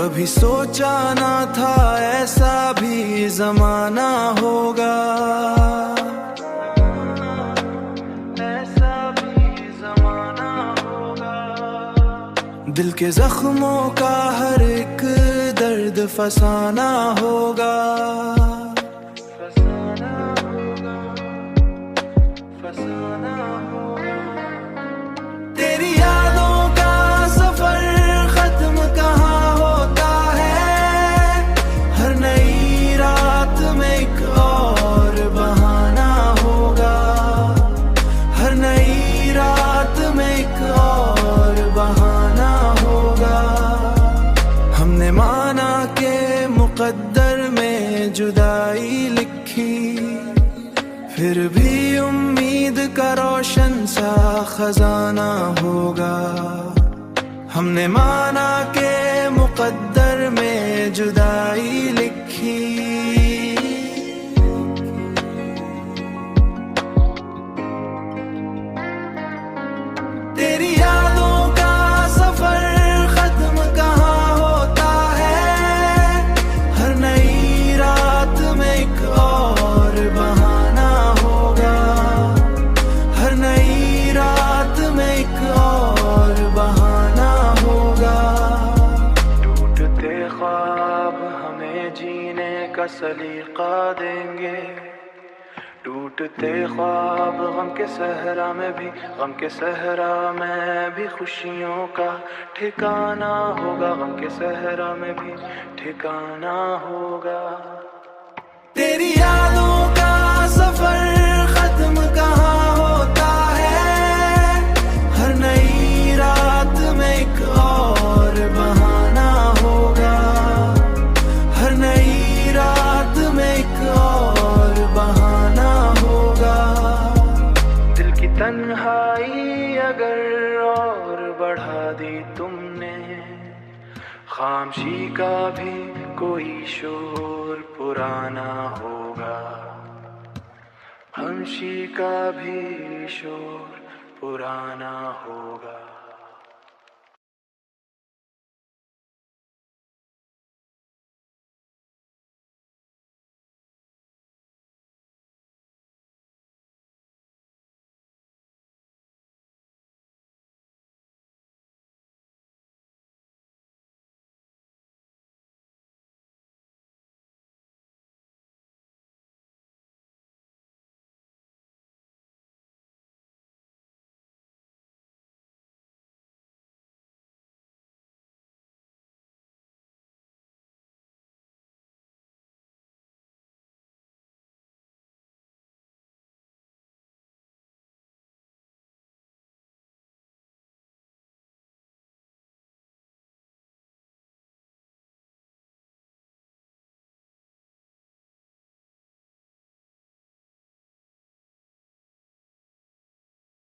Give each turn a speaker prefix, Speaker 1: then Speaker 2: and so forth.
Speaker 1: कभी सोचा ना था ऐसा भी जमाना होगा, ऐसा भी जमाना होगा। दिल के जख्मों का हर एक दर्द फसाना होगा, फसाना होगा, फसाना होगा। तेरी यादों का सफर खत्म कहाँ होता है, हर नई रात में एक और बहाना होगा, हर नई रात में एक और बहाना होगा। हमने माना के मुकद्दर में जुदाई लिखी, फिर भी उम्मीद का रोशन सा खजाना होगा। हमने माना के मुकद्दर में जुदाई लिखी, तेरी यादों का सफर खत्म कहाँ होता है, हर नई रात में एक और बहाना होगा, हर नई रात में एक और बहाना होगा। टूटते ख्वाब हमें जीने का सलीका देंगे, टूटते ख्वाब गम के सहरा में भी, गम के सहरा में भी खुशियों का ठिकाना होगा, गम के सहरा में भी ठिकाना होगा। तेरी यादों का सफर खत्म कहाँ होता है, हर नई रात में एक और बहाना होगा, हर नई रात में एक और बहाना होगा। दिल की तन्हाई अगर और बढ़ा दी तुमने, खामोशी का भी कोई शोर पुराना होगा, खामोशी का भी शोर पुराना होगा।